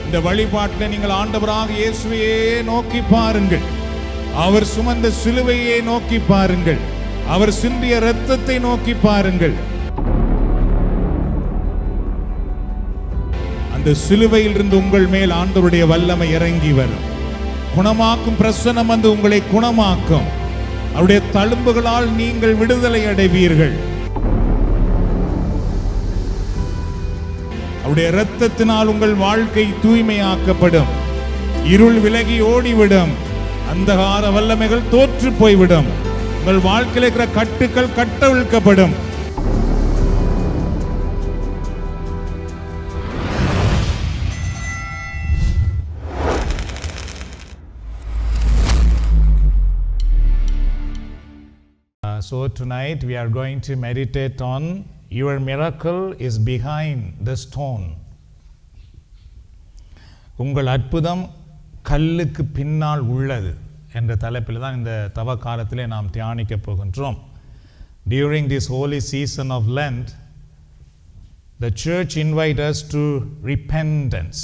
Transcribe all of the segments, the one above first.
இந்த வழிபாட்டில் நீங்கள் ஆண்டவராக இயேசுவையே நோக்கி பாருங்கள். அவர் சுமந்த சிலுவையே நோக்கி பாருங்கள். அவர் சிந்திய இரத்தத்தை நோக்கி பாருங்கள். அந்த சிலுவையில் இருந்து உங்கள் மேல் ஆண்டவருடைய வல்லமை இறங்கி வரும். குணமாக்கும் பிரசன்னம் வந்து உங்களை குணமாக்கும். அவருடைய தழும்புகளால் நீங்கள் விடுதலை அடைவீர்கள். அவருடைய இரத்தத்தினால் உங்கள் வாழ்க்கை தூய்மையாக்கப்படும். இருள் விலகி ஓடிவிடும். அந்தகார வல்லமைகள் தோற்று போய்விடும். உங்கள் வாழ்க்கையில் இருக்கிற கட்டுக்கள் கட்டவிழ்க்கப்படும். So tonight we are going to meditate on your miracle is behind the stone. உங்கள் அற்புதம் கல்லுக்கு பின்னால் உள்ளது என்ற தலைப்பில் தான் இந்த தவ காலத்திலே நாம் தியானிக்க போகின்றோம். During this holy season of Lent, the church invites us to repentance.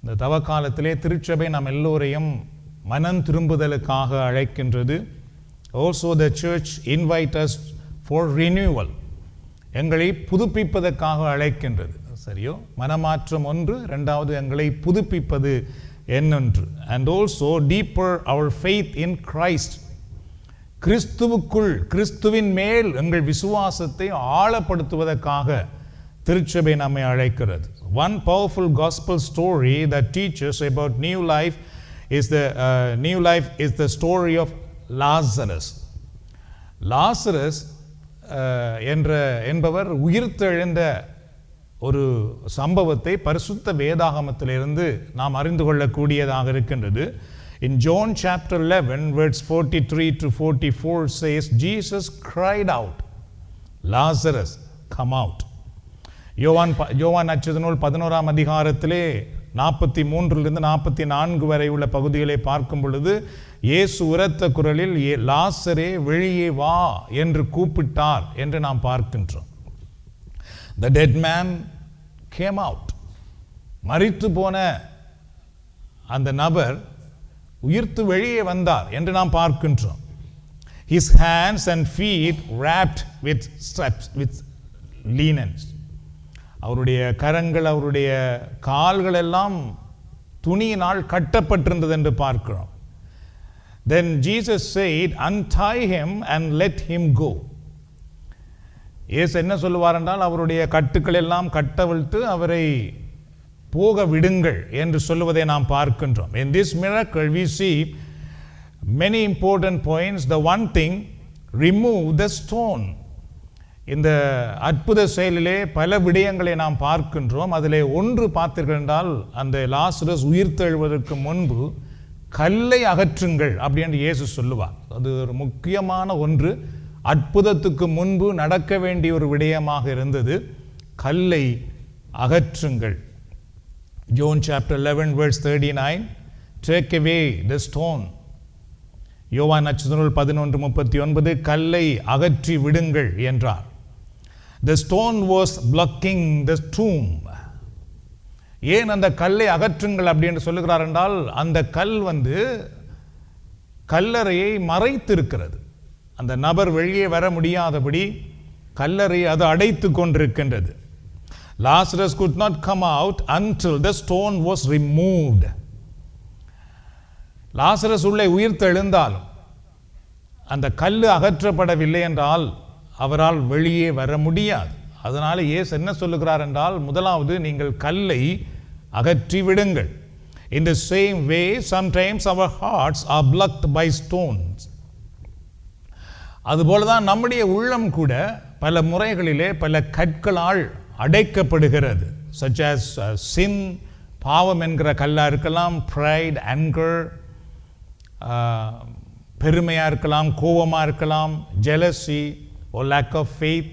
இந்த தவ காலத்திலே திருச்சபை நாம் எல்லோரையும் மனம் திரும்புதலுக்காக அழைக்கின்றது. Also the church invites us for renewal. எங்களை புதுப்பிப்பதற்காக அழைக்கின்றது. சரியோ? மனமாற்றம் ஒன்று, இரண்டாவது எங்களை புதுப்பிப்பது என்னொன்று. And also deeper our faith in Christ. கிறிஸ்துவுக்குள், கிறிஸ்துவின் மேல் எங்கள் விசுவாசத்தை ஆழப்படுத்துவதற்காக திருச்சபை நம்மை அழைக்கிறது. One powerful gospel story that teaches about new life is the story of Lazarus. Lazarus என்பவர் உயிர்த்தெழுந்த ஒரு சம்பவத்தை பரிசுத்த வேதாகமத்திலிருந்து நாம் அறிந்து கொள்ளக்கூடியதாக இருக்கின்றது. In John chapter 11 verse 43 to 44 says, Jesus cried out, Lazarus, come out. யோவான் நற்செய்தி நூல் 11ஆம் அதிகாரத்திலே 43 44 வரை உள்ள பகுதிகளை பார்க்கும் பொழுது இயேசு உரத்த குரலில் லாசரே வெளியே வா என்று கூப்பிட்டார் என்று நாம் பார்க்கின்றோம். The dead man came out. மரித்து போன அந்த நபர் உயிர்த்து வெளியே வந்தார் என்று நாம் பார்க்கின்றோம். His hands and feet wrapped with straps, with linens. அவருடைய கரங்கள், அவருடைய கால்கள் எல்லாம் துணியினால் கட்டப்பட்டிருந்தது என்று பார்க்கிறோம். Then Jesus said, untie him and let him go. இயேசு என்ன சொல்லுவார் என்றால், அவருடைய கட்டுக்கள் எல்லாம் கட்டவிழ்த்து அவரை போக விடுங்கள் என்று சொல்லுவதை நாம் பார்க்கின்றோம். In this miracle we see many important points. The one thing, remove the stone. இந்த அற்புத செயலிலே பல விடயங்களை நாம் பார்க்கின்றோம். அதிலே ஒன்று பார்த்தீர்கள் என்றால், அந்த லாசரஸ் உயிர்த்தெழுவதற்கு முன்பு கல்லை அகற்றுங்கள் அப்படி என்று இயேசு சொல்லுவார். அது ஒரு முக்கியமான ஒன்று. அற்புதத்துக்கு முன்பு நடக்க வேண்டிய ஒரு விடயமாக இருந்தது. கல்லை அகற்றுங்கள். John chapter 11 verse 39, take away the stone. யோவான் நற்செய்தி நூல் 11:39, கல்லை அகற்றி விடுங்கள் என்றார். The stone was blocking the tomb. ஏன் அந்த கல்லை அகற்றுங்கள் அப்படி என்று சொல்லுகிறார் என்றால், அந்த கல் கல்லறையை மறைத்திருக்கிறது. அந்த நபர் வெளியே வர முடியாதபடி கல்லறை அது அடைத்து கொண்டிருக்கின்றது. Lazarus could not come out until the stone was removed. Lazarus உள்ளே உயிர்த்தெழுந்தாலும் அந்த கல் அகற்றப்படவில்லை என்றால் அவரால் வெளியே வர முடியாது. அதனால இயேசு என்ன சொல்லுகிறார் என்றால், முதலாவது நீங்கள் கல்லை அகற்றி விடுங்கள். In the same way, sometimes our hearts are blocked by stones. அதுபோலதான் நம்முடைய உள்ளம் கூட பல முறைகளிலே பல கற்களால் அடைக்கப்படுகிறது. such as sin, பாவம் என்கிற கல்லா இருக்கலாம், pride, anger, பெருமையாக இருக்கலாம், கோபமாக இருக்கலாம், jealousy or lack of faith,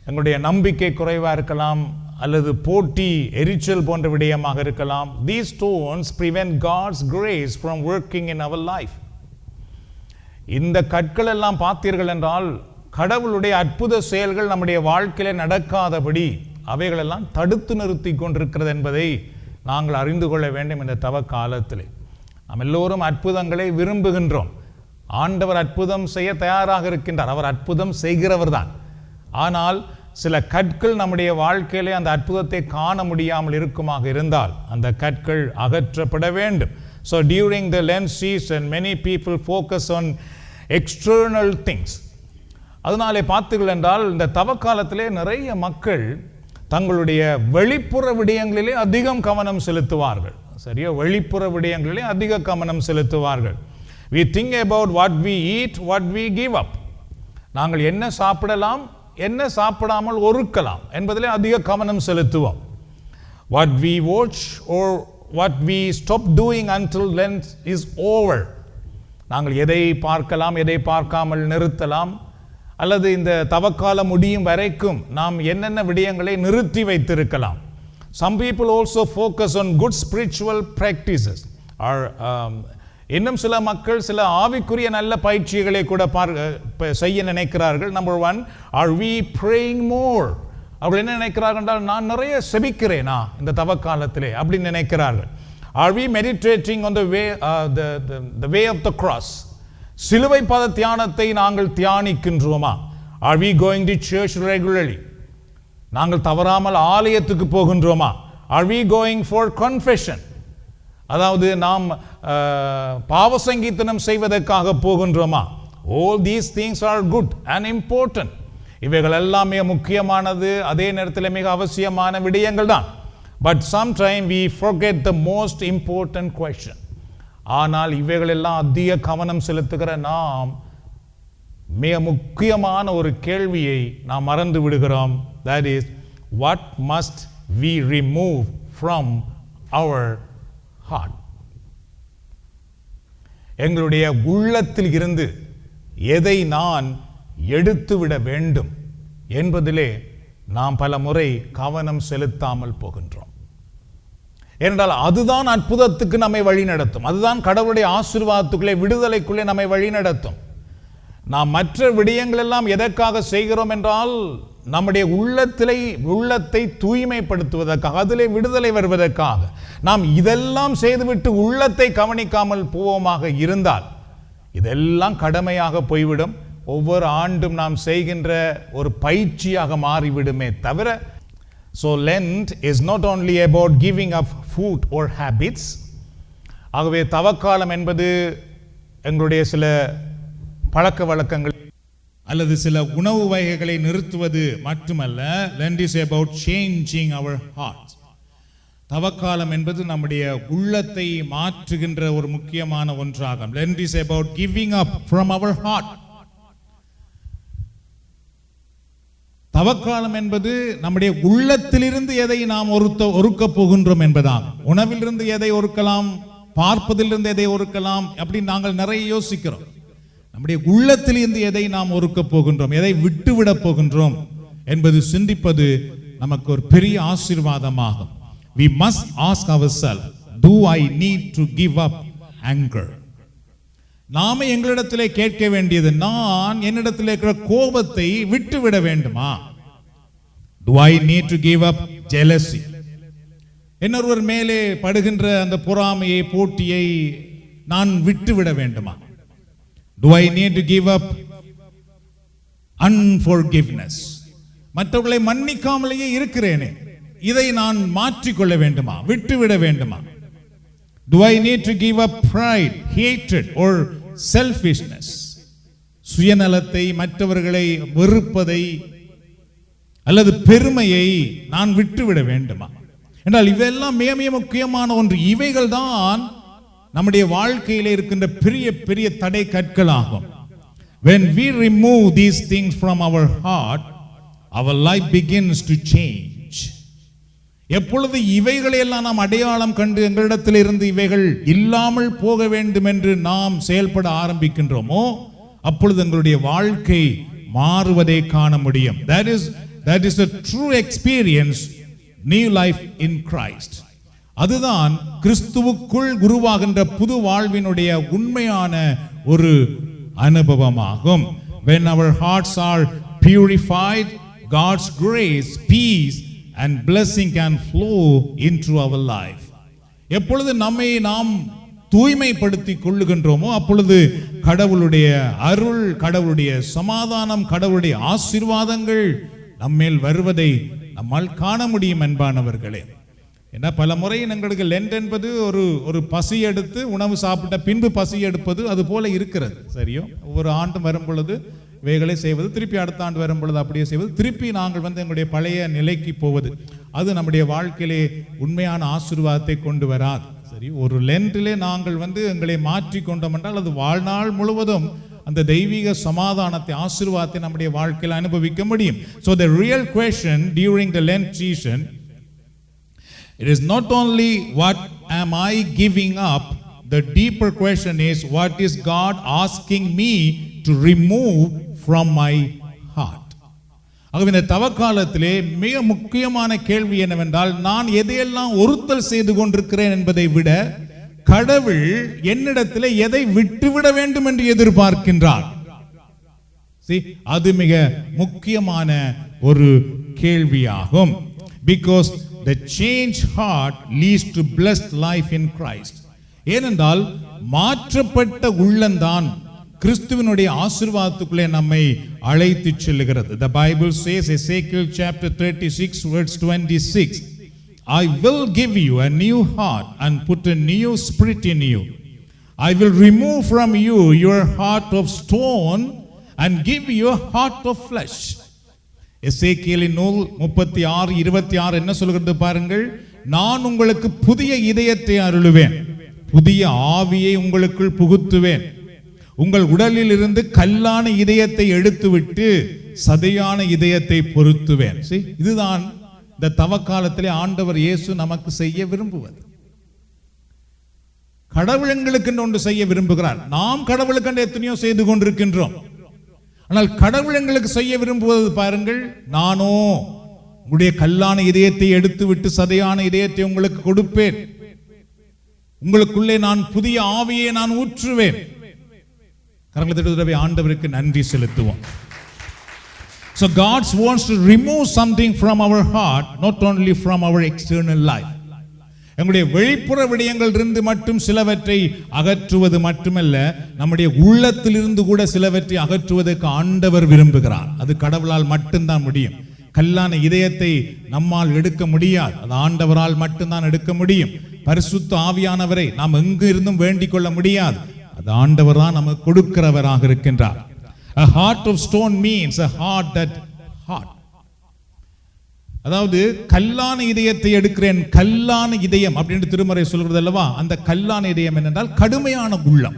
எங்களுடைய நம்பிக்கை குறைவாக இருக்கலாம், அல்லது போட்டி, எரிச்சல் போன்ற விடயமாக இருக்கலாம். These stones prevent God's grace from working in our life. இந்த கற்கள் எல்லாம் பார்த்தீர்கள் என்றால் கடவுளுடைய அற்புத செயல்கள் நம்முடைய வாழ்க்கையில நடக்காதபடி அவைகளெல்லாம் தடுத்து நிறுத்தி கொண்டிருக்கிறது என்பதை நாங்கள் அறிந்து கொள்ள வேண்டும். இந்த தவ காலத்திலே நாம் எல்லோரும் அற்புதங்களை விரும்புகின்றோம். ஆண்டவர் அற்புதம் செய்ய தயாராக இருக்கின்றார். அவர் அற்புதம் செய்கிறவர் தான். ஆனால் சில கற்கள் நம்முடைய வாழ்க்கையிலே அந்த அற்புதத்தை காண முடியாமல் இருக்குமாக இருந்தால் அந்த கற்கள் அகற்றப்பட வேண்டும். So during the Lent season many people focus on external things. அதனாலே பார்த்தீர்கள் என்றால் இந்த தவக்காலத்திலே நிறைய மக்கள் தங்களுடைய வெளிப்புற விடயங்களிலே அதிகம் கவனம் செலுத்துவார்கள். சரியா? வெளிப்புற விடயங்களிலே அதிக கவனம் செலுத்துவார்கள். We think about what we eat, what we give up. நாங்கள் என்ன சாப்பிடலாம், என்ன சாப்பிடாமல் ஒருக்கலாம் என்பதிலே அதிக கவனம் செலுத்துவோம். What we watch or what we stop doing until Lent is over. நாங்கள் எதை பார்க்கலாம், எதை பார்க்காமல் நிறுத்தலாம், அல்லது இந்த தவக்காலம் முடியும் வரைக்கும் நாம் என்னென்ன விடயங்களை நிறுத்தி வைத்திருக்கலாம். Some people also focus on good spiritual practices. இன்னும் சில மக்கள் சில ஆவிக்குரிய நல்ல பயிற்சிகளை கூட செய்ய நினைக்கிறார்கள். Number 1, are we praying more? அவர்கள் என்ன நினைக்கிறார்கள் என்றால், நான் நிறைய செபிக்கிறேனா இந்த தவக்காலத்திலே அப்படின்னு நினைக்கிறார்கள். Are we meditating on the way of the cross? சிலுவை பாத தியானத்தை நாங்கள் தியானிக்கின்றோமா? Are we going to church regularly? நாங்கள் தவறாமல் ஆலயத்துக்கு போகின்றோமா? Are we going for confession? அதாவது நாம் பாவ சங்கீதனம் செய்வதற்காக போகின்றோமா? All these things are good and important. இவைகள் எல்லாமே முக்கியமானது, அதே நேரத்தில் மிக அவசியமான விடயங்கள் தான். But sometimes we forget the most important question. ஆனால் இவைகள் எல்லாம் அதிக கவனம் செலுத்துகிற நாம் மிக முக்கியமான ஒரு கேள்வியை நாம் மறந்து விடுகிறோம். That is, what must we remove from our heart? எங்களுடைய உள்ளத்தில் இருந்து எதை நான் எடுத்துவிட வேண்டும் என்பதிலே நாம் பல முறை கவனம் செலுத்தாமல் போகின்றோம். ஏனென்றால் அதுதான் அற்புதத்துக்கு நம்மை வழி நடத்தும். அதுதான் கடவுளுடைய ஆசீர்வாதத்துக்குள்ளே, விடுதலைக்குள்ளே நம்மை வழி நடத்தும். நாம் மற்ற விடயங்கள் எல்லாம் எதற்காக செய்கிறோம் என்றால் நம்முடைய உள்ளத்தை தூய்மைப்படுத்துவதற்காக, அதிலே விடுதலை வருவதற்காக. நாம் இதெல்லாம் செய்துவிட்டு உள்ளத்தை கவனிக்காமல் போவோமாக இருந்தால் இதெல்லாம் கடமையாக போய்விடும். ஒவ்வொரு ஆண்டும் நாம் செய்கின்ற ஒரு பயிற்சியாக மாறிவிடுமே தவிர. So Lent is not only about giving up food or habits. ஆகவே தவக்காலம் என்பது எங்களுடைய சில பழக்க வழக்கங்கள் அல்லது சில உணவு வகைகளை நிறுத்துவது மட்டுமல்ல. Lent is about changing our hearts. தவக்காலம் என்பது நம்முடைய உள்ளத்தை மாற்றுகின்ற ஒரு முக்கியமான ஒன்றாகும். Lent is about giving up from our heart. தவக்காலம் என்பது நம்முடைய உள்ளத்திலிருந்து எதை நாம் ஒருக்க போகின்றோம் என்பதாகும். உணவிலிருந்து எதை ஒருக்கலாம், பார்ப்பதிலிருந்து எதை ஒருக்கலாம், அப்படி நாங்கள் நிறைய யோசிக்கிறோம். நம்முடைய உள்ளத்திலிருந்து எதை நாம் ஒருக்க போகின்றோம், எதை விட்டுவிட போகின்றோம் என்பது சிந்திப்பது நமக்கு ஒரு பெரிய ஆசீர்வாதமாகும். We must ask ourselves, do I need to give up anger? நாம எங்களிடத்திலே கேட்க வேண்டியது, நான் என்னிடத்தில் இருக்கிற கோபத்தை விட்டுவிட வேண்டுமா? Do I need to give up jealousy? இன்னொருவர் மேலே படுகின்ற அந்த பொறாமையை, போட்டியை நான் விட்டுவிட வேண்டுமா? Do I need to give up unforgiveness? மற்றவர்களை மன்னிக்காமலேயே இருக்கிறேனே, இதை நான் மாற்றிக்கொள்ள வேண்டுமா, விட்டுவிட வேண்டுமா? Do I need to give up pride, hatred or selfishness? சுயநலத்தை, மற்றவர்களை வெறுப்பதை அல்லது பெருமையை நான் விட்டுவிட வேண்டுமா என்றால் இவையெல்லாம் மிக மிக முக்கியமான ஒன்று. இவைகள் தான் நம்முடைய வாழ்க்கையிலே இருக்கின்ற பெரிய பெரிய தடை கற்களாகும். When we remove these things from our heart, our life begins to change. எப்பொழுது இவைகளை எல்லாம் நாம் அடையாளம் கண்டு எங்களிடத்தில் இருந்து இவைகள் இல்லாமல் போக வேண்டும் என்று நாம் செயல்பட ஆரம்பிக்கின்றோமோ அப்பொழுது எங்களுடைய வாழ்க்கை மாறுவதை காண முடியும். That is a true experience, new life in Christ. அதுதான் கிறிஸ்துவுக்குள் உருவாகின்ற புது வாழ்வினுடைய உண்மையான ஒரு அனுபவமாகும். When our hearts are purified, God's grace, peace and blessing can flow into our life. எப்பொழுது நம்மை நாம் தூய்மைப்படுத்தி கொள்ளுகின்றோமோ அப்பொழுது கடவுளுடைய அருள், கடவுளுடைய சமாதானம், கடவுளுடைய ஆசீர்வாதங்கள் நம்மேல் வருவதை நம்மால் காண முடியும் அன்பானவர்களே. ஏன்னா பல முறை எங்களுக்கு லென்ட் என்பது ஒரு பசி எடுத்து உணவு சாப்பிட்ட பின்பு பசி எடுப்பது அது போல இருக்கிறது. சரியோ, ஒவ்வொரு ஆண்டும் வரும் பொழுது இவைகளை செய்வது, திருப்பி அடுத்த ஆண்டு வரும் பொழுது அப்படியே செய்வது, திருப்பி நாங்கள் எங்களுடைய பழைய நிலைக்கு போவது, அது நம்முடைய வாழ்க்கையிலே உண்மையான ஆசீர்வாதத்தை கொண்டு வராது. சரி, ஒரு லென்ட்டிலே நாங்கள் எங்களை மாற்றி கொண்டோம் என்றால் அது வாழ்நாள் முழுவதும் அந்த தெய்வீக சமாதானத்தை, ஆசீர்வாதத்தை நம்முடைய வாழ்க்கையில் அனுபவிக்க முடியும். So the real question during the Lent season, it is not only what am I giving up, the deeper question is what is God asking me to remove from my heart. ஆகவே இந்த தவக்காலத்திலே மிக முக்கியமான கேள்வி என்னவென்றால், நான் எதையெல்லாம் ஒருத்தல் செய்து கொண்டிருக்கிறேன் என்பதை விட கடவுள் என்னிடத்தில் எதை விட்டுவிட வேண்டும் என்று எதிர்பார்க்கின்றார். அது மிக முக்கியமான ஒரு கேள்வியாகும். Because the changed heart leads to blessed life in Christ. ஏனென்றால் மாற்றப்பட்ட உள்ளம்தான் கிறிஸ்துவினுடைய ஆசீர்வாதத்துக்குள்ளே நம்மை அழைத்து செல்லுகிறது. The Bible says, Ezekiel chapter 36 verse 26, I will give you a new heart and put a new spirit in you. I will remove from you your heart of stone and give you a heart of flesh. எசேக்கியேலின் நூல் 36:26 என்ன சொல்கிறது பாருங்கள். நான் உங்களுக்கு புதிய இதயத்தை அருளுவேன், புதிய ஆவியை உங்களுக்குள் புகுத்துவேன், உங்கள் உடலில் இருந்து கல்லான இதயத்தை எடுத்துவிட்டு சதையான இதயத்தை பொருத்துவேன். இதுதான் இந்த தவக்காலத்திலே ஆண்டவர் இயேசு நமக்கு செய்ய விரும்புவது. கடவுள் எங்களுக்கு ஒன்று செய்ய விரும்புகிறார். நாம் கடவுளுக்கு எத்தனையோ செய்து கொண்டிருக்கின்றோம். ஆனால் கடவுள் எங்களுக்கு செய்ய விரும்புவது பாருங்கள், நானோ உங்களுடைய கல்லான இதயத்தை எடுத்துவிட்டு சதையான இதயத்தை உங்களுக்கு கொடுப்பேன், உங்களுக்குள்ளே நான் புதிய ஆவியை நான் ஊற்றுவேன். கரங்களை ஆண்டவருக்கு நன்றி செலுத்துவோம். So God wants to remove something from our heart, not only from our external life. நம்முடைய வெளிப்புற விடயங்கள் இருந்து மட்டும் சிலவற்றை அகற்றுவது மட்டுமல்ல, நம்முடைய உள்ளத்திலிருந்து கூட சிலவற்றை அகற்றுவதற்கு ஆண்டவர் விரும்புகிறார். அது கடவுளால் மட்டும்தான் முடியும். கல்லான இதயத்தை நம்மால் எடுக்க முடியாது, அது ஆண்டவரால் மட்டும்தான் எடுக்க முடியும். பரிசுத்த ஆவியானவரை நாம் எங்கு இருந்தும் வேண்டிக் கொள்ள முடியாது, அது ஆண்டவர் தான் நமக்கு கொடுக்கிறவராக இருக்கின்றார். A heart of stone means a heart that hot. அதாவது கல்லான இதயத்தை எடுக்கிறேன். கல்லான இதயம் அப்படின்னு திருமறை சொல்கிறது அல்லவா? அந்த கல்லான இதயம் என்னென்றால் கடுமையான உள்ளம்.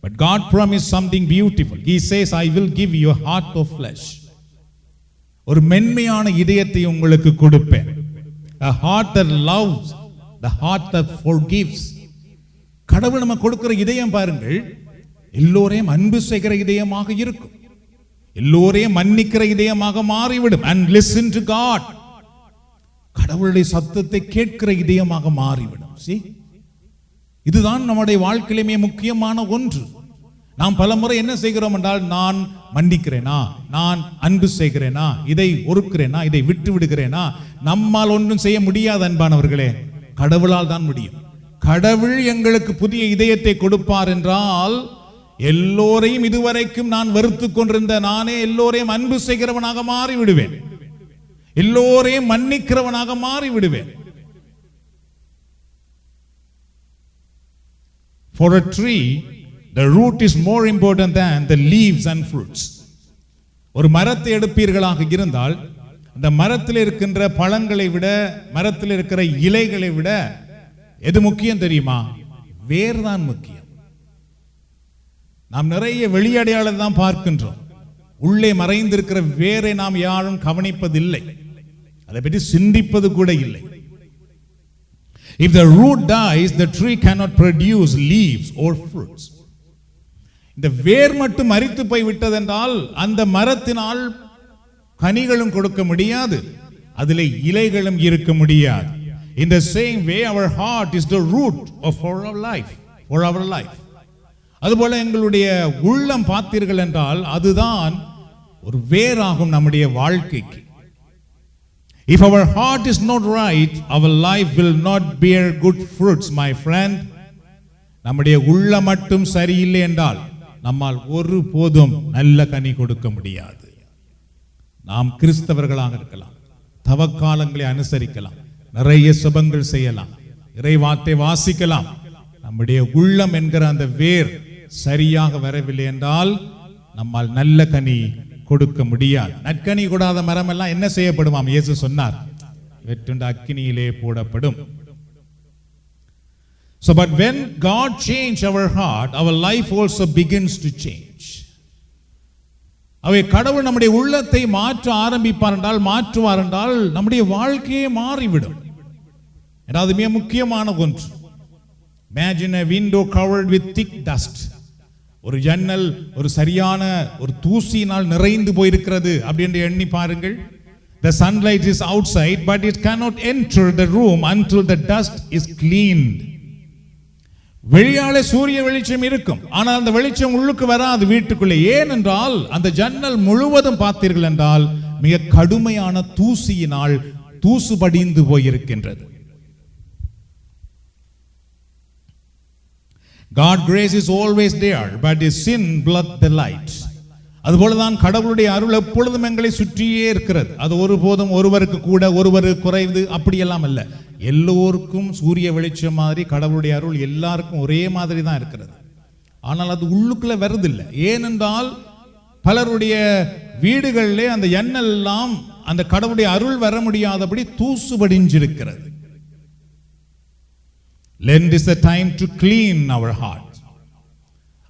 But God promised something beautiful. He says, I will give you a heart of flesh. ஒரு மென்மையான இதயத்தை உங்களுக்கு கொடுப்பேன். A heart that loves, the heart that forgives. கடவுள் நம்ம கொடுக்கிற இதயம் பாருங்கள், எல்லோரையும் அன்பு செய்கிற இதயமாக இருக்கும், எல்லோரையும் மன்னிக்கிற இதயமாக மாறிவிடும். And listen to God. கடவுளுடைய சத்தத்தை கேட்கிற இதயமாக மாறிவிடும். இதுதான் நம்முடைய வாழ்க்கையிலுமே முக்கியமான ஒன்று. நாம் பலமுறை என்ன செய்கிறோம் என்றால், நான் மன்னிக்கிறேனா, நான் அன்பு செய்கிறேனா, இதை ஒருக்கிறேனா, இதை விட்டு விடுகிறேனா, நம்மால் ஒன்றும் செய்ய முடியாது அன்பானவர்களே, கடவுளால் தான் முடியும். கடவுள் எங்களுக்கு புதிய இதயத்தை கொடுப்பார் என்றால், எல்லோரையும் இதுவரைக்கும் நான் வெறுத்து கொண்டிருந்த நானே எல்லோரையும் அன்பு செய்கிறவனாக மாறி விடுவேன், எல்லோரையும் மன்னிக்கிறவனாக மாறி விடுவேன். For a tree, the root is more important than the leaves and fruits. ஒரு மரத்தை எடுப்பீர்களாக இருந்தால், அந்த மரத்தில் இருக்கின்ற பழங்களை விட, மரத்தில் இருக்கிற இலைகளை விட எது முக்கியம் தெரியுமா? வேர் தான் முக்கியம். நாம் நிறைய வெளியடையாளம் தான் பார்க்கின்றோம், உள்ளே மறைந்திருக்கிற வேரை நாம் யாரும் கவனிப்பதில்லை, அதை பற்றி சிந்திப்பது கூட இல்லை. If the root dies, the tree cannot produce leaves or fruits. இந்த வேர் மட்டும் மரித்து போய் விட்டதென்றால் அந்த மரத்தினால் கனிகளும் கொடுக்க முடியாது, அதிலே இலைகளும் இருக்க முடியாது. In the same way, our heart is the root of our life, for our life. அதுபோல எங்களுடைய உள்ளம் பார்த்தீர்கள் என்றால் அதுதான் ஒரு வேராகும் நம்முடைய வாழ்க்கைக்கு. If our heart is not right, our life will not bear good fruits, my friend. நம்முடைய உள்ள மட்டும் சரியில்லை என்றால் நம்மால் ஒரு போதும் நல்ல கனி கொடுக்க முடியாது. நாம் கிறிஸ்தவர்களாக இருக்கலாம், தவக்காலங்களை அனுசரிக்கலாம், நிறைய சுபங்கள் செய்யலாம், இறைவார்த்தை வாசிக்கலாம். நம்முடைய உள்ளம் என்கிற அந்த வேர் சரியாக வரவில்லை என்றால் நம்மால் நல்ல கனி கொடுக்க முடியாது. நற்கனி கூடாத மரம் எல்லாம் என்ன செய்யப்படுமாம்? இயேசு சொன்னார், வெற்றுண்ட அக்கினியிலே போடப்படும். So but when God change our heart, our life also begins to change. அவை கடவுள் நம்முடைய உள்ளத்தை மாற்ற ஆரம்பிப்பார் என்றால், மாற்றுவார் என்றால் நம்முடைய வாழ்க்கையே மாறிவிடும். அது மிக முக்கியமான ஒன்று. Imagine a window covered with thick dust. ஒரு ஜன்னல் ஒரு சரியான ஒரு தூசியினால் நிறைந்து போயிருக்கிறது அப்படின்னு எண்ணி பாருங்கள். The sunlight is outside but it cannot enter the room until the dust is cleaned. வெளியாலே சூரிய வெளிச்சம் இருக்கும், ஆனால் அந்த வெளிச்சம் உள்ளுக்கு வராது வீட்டுக்குள்ளே. ஏனென்றால் அந்த ஜன்னல் முழுவதும் பார்த்தீர்கள் என்றால் மிக கடுமையான தூசியினால் தூசு படிந்து போயிருக்கின்றது. God grace is always there, but His sin blocked the light. அதுபோலதான் கடவுளுடைய அருள் எப்பொழுதும் எங்களை சுற்றியே இருக்கிறது. அது ஒருபோதும் ஒருவருக்கு கூட ஒருவருக்கு குறைவு அப்படியெல்லாம் அல்ல. எல்லோருக்கும் சூரிய வெளிச்சம் மாதிரி கடவுளுடைய அருள் எல்லாருக்கும் ஒரே மாதிரி தான் இருக்கிறது. ஆனால் அது உள்ளுக்குள்ள வருதில்லை. ஏனென்றால் பலருடைய வீடுகளிலே அந்த எண்ணெய் எல்லாம் அந்த கடவுளுடைய அருள் வர முடியாதபடி தூசு படிஞ்சிருக்கிறது. Lent is the time to clean our heart.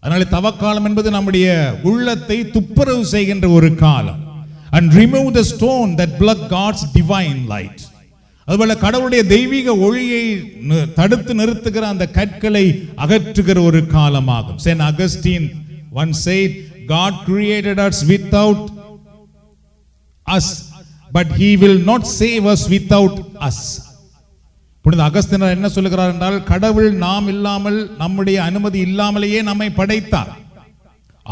அதனால தவக்காலம் என்பது நம்முடைய உள்ளத்தை துப்புரவு செய்கின்ற ஒரு காலம். And remove the stone that block God's divine light. அதுபோல கடவுளுடைய தெய்வீக ஒளியை தடுத்து நிறுத்துகிற அந்த கற்களை அகற்றுகிற ஒரு காலமாகும். Saint Augustine once said, God created us without us, but He will not save us without us. புனித அகஸ்தினர் என்ன சொல்லுகிறார் என்றால், கடவுள் நாம் இல்லாமல் நம்முடைய அனுமதி இல்லாமலேயே நம்மை படைத்தார்.